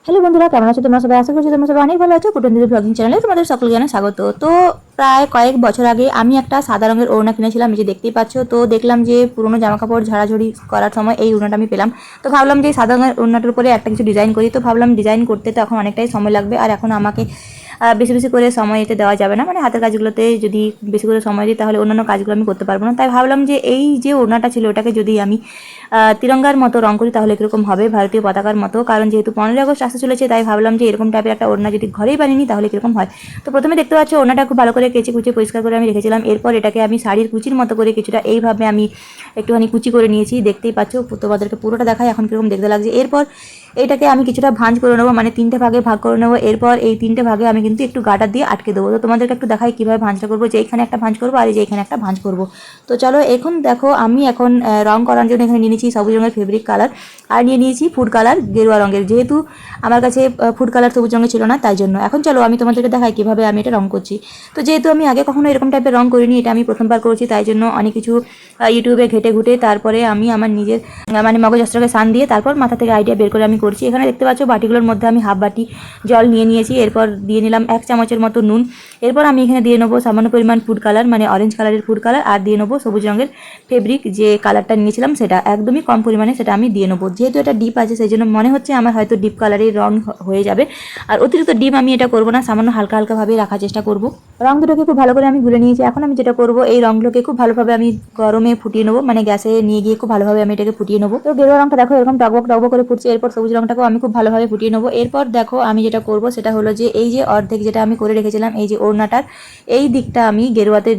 Hello বন্ধুরা, কেমন আছো তোমরা সবাই? আশা করছি তোমরা সবাই অনেক ভালো আছো। পুটুন ব্লগিং চ্যানেলে তোমাদের সকলকে জানাই স্বাগত। তো প্রায় কয়েক বছর আগে আমি একটা সাদা রঙের ওড়না কিনেছিলাম, এই যে দেখতেই পাচ্ছ। তো দেখলাম যে পুরোনো জামা কাপড় ঝাড়াঝাড়ি করার সময় এই ওড়নাটা আমি পেলাম। তো ভাবলাম যে সাদা রঙের ওড়নাটার উপরে একটা কিছু ডিজাইন করি। তো ভাবলাম ডিজাইন করতে তো এখন অনেকটাই সময় লাগবে, আর এখন আমাকে বেশি বেশি করে সময় এতে দেওয়া যাবে না, মানে হাতের কাজগুলোতে যদি বেশি করে সময় দিই তাহলে অন্যান্য কাজগুলো আমি করতে পারবো না। তাই ভাবলাম যে এই যে ওড়নাটা ছিল ওটাকে যদি আমি তিরঙ্গার মতো রং করি তাহলে কীরকম হবে, ভারতীয় পতাকার মতো। কারণ যেহেতু 15ই আগস্ট আসতে চলেছে, তাই ভাবলাম যে এরকম টাইপের একটা ওড়না যদি ঘরেই বানিয়ে নিই তাহলে কীরকম হয়। তো প্রথমে দেখতে পাচ্ছি ওড়নাটা খুব ভালো করে কেচে কুচে পরিষ্কার করে আমি রেখেছিলাম। এরপর এটাকে আমি শাড়ির কুচির মতো করে কিছুটা এইভাবে আমি একটুখানি কুচি করে নিয়েছি, দেখতেই পাচ্ছ। তোমাদেরকে পুরোটা দেখাই এখন কীরকম দেখতে লাগছে। এরপর এটাকে আমি কিছুটা ভাঁজ করে নেবো, মানে 3টে ভাগে ভাগ করে নেবো। এরপর এই 3টে ভাগে আমি কিন্তু একটু গাটার দিয়ে আটকে দেবো। তো তোমাদেরকে একটু দেখাই কীভাবে ভাঁজটা করবো, যে এইখানে একটা ভাঁজ করবো আর এই যে এখানে একটা ভাঁজ করবো। তো চলো এখন দেখো, আমি এখন রং করার জন্য এখানে নিয়ে নিয়েছি সবুজ রঙের ফেব্রিক কালার, আর নিয়ে নিয়েছি ফুড কালার গেরুয়া রঙের। যেহেতু আমার কাছে ফুড কালার সবুজ রঙের ছিল না, তাই জন্য এখন চলো আমি তোমাদেরকে দেখাই কীভাবে আমি এটা রং করছি। তো যেহেতু আমি আগে কখনো এরকম টাইপের রং করিনি, এটা আমি প্রথমবার করছি, তাই জন্য অনেক কিছু ইউটিউবে ঘেটে ঘুটে তারপরে আমি আমার নিজের মানে মগজস্ত্রকে সান দিয়ে তারপর মাথা থেকে আইডিয়া বের করে আমি করছি। এখানে দেখতে পাচ্ছ বাটিগুলোর মধ্যে আমি হাফ বাটি জল নিয়ে নিয়েছি। এরপর দিয়ে নিলাম 1 চামচের মতো নুন। এরপর আমি এখানে দিয়ে নেবো সামান্য পরিমাণ ফুড কালার, মানে অরেঞ্জ কালারের ফুড কালার, আর দিয়ে নেবো সবুজ রঙের ফেব্রিক যে কালারটা নিয়েছিলাম সেটা একদমই কম পরিমাণে সেটা আমি দিয়ে নেবো। যেহেতু এটা ডিপ আছে সেই জন্য মনে হচ্ছে আমার হয়তো ডিপ কালারের রং হয়ে যাবে, আর অতিরিক্ত ডিপ আমি এটা করবো না, সামান্য হালকা হালকাভাবেই রাখার চেষ্টা করবো। রং দুটোকে খুব ভালো করে আমি গুলে নিয়েছি। এখন আমি যেটা করবো, এই রংগুলোকে খুব ভালোভাবে আমি গরমে ফুটিয়ে নেবো, মানে গ্যাসে নিয়ে গিয়ে খুব ভালোভাবে আমি এটাকে ফুটিয়ে নেবো। তো গেরুয়া রংটা দেখো এরকম টকবক টকবক করে ফুটছে। এরপর সবুজ রংটাকেও আমি খুব ভালোভাবে ফুটিয়ে নেবো। এরপর দেখো আমি যেটা করবো সেটা হলো যে এই যে অর্ধেক যেটা আমি করে রেখেছিলাম এই যে ওড়নাটার এই দিকটা আমি গেরুয়াতে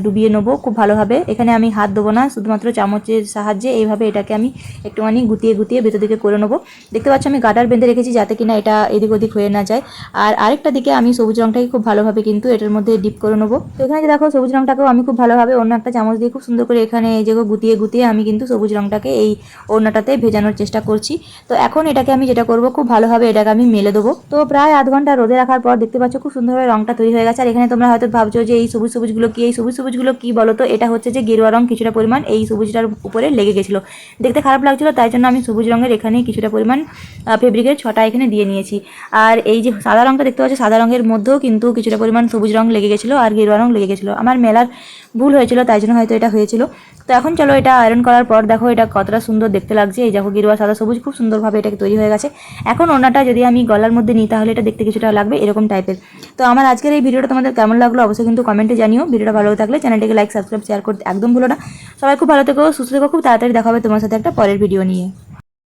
ডুবিয়ে নেবো খুব ভালোভাবে। এখানে আমি হাত দেবো না, শুধুমাত্র চামচের সাহায্যে এইভাবে এটাকে আমি একটুখানি গুটিয়ে গুটিয়ে ভেতর দিকে করে নেবো। দেখতে পাচ্ছ আমি গাটার বেঁধে রেখেছি যাতে কিনা এটা এদিক ওদিক হয়ে না যায়। আর আরেকটা দিকে আমি সবুজ রংটাকে খুব ভালোভাবে কিন্তু এটার মধ্যে ডিপ করে নেবো। তো এখানে যে দেখো সবুজ রংটাকেও আমি খুব ভালোভাবে অন্য একটা চামচ দিয়ে খুব সুন্দর করে এখানে এই জায়গায় গুটিয়ে গুটিয়ে আমি কিন্তু সবুজ রংটাকে এই ওড়নাটাতে ভেজানোর চেষ্টা করছি। তো এখন এটাকে আমি যেটা করবো, খুব ভালোভাবে এটাকে আমি মেলে দেবো। তো প্রায় আধ ঘন্টা রোদে রাখার পর দেখতে পাচ্ছ খুব সুন্দরভাবে রংটা তৈরি হয়ে গেছে। আর এখানে তোমরা হয়তো ভাবছো যে এই সবুজ সবুজগুলো কি, এই সবুজ সবুজগুলো কি বলো তো? এটা হচ্ছে যে গেরুয়া রং কিছুটা পরিমাণ এই সবুজটার উপরে লেগে গেছিলো, দেখতে খারাপ লাগছিলো, তাই জন্য আমি সবুজ রঙের এখানে কিছুটা পরিমাণ ফেব্রিকের ছটা এখানে দিয়ে নিয়েছি। আর এই যে সাদা রংটা দেখতে পাচ্ছ, সাদা রঙের মধ্যেও কিন্তু কিছুটা পরিমাণ সবুজ রং লেগে গেছিলো আর গেরুয়া রং লেগে গেছিলো। আমার মেলার ভুল হয়েছিল, তাই জন্য হয়তো এটা হয়েছিল। তো এখন চলো এটা আয়রন করার পর দেখো এটা কতটা সুন্দর দেখতে লাগছে। এই দেখো গেরুয়া সাদা সবুজ খুব সুন্দরভাবে এটাকে তৈরি হয়ে গেছে। এখন ওড়নাটা যদি আমি গলার মধ্যে নিই তাহলে এটা দেখতে কিছুটা লাগবে এরকম টাইপের। তো আমার আজকের এই ভিডিওটা তোমাদের কেমন লাগলো অবশ্যই কিন্তু কমেন্টে জানিও। ভিডিওটা ভালো থাকলে চ্যানেলটিকে লাইক সাবস্ক্রাইব শেয়ার করতে একদম ভুলো না। সবাই খুব ভালো থেকো, সুস্থ থেকো, খুব তাড়াতাড়ি দেখা হবে তোমার সাথে একটা পরের ভিডিও নিয়ে।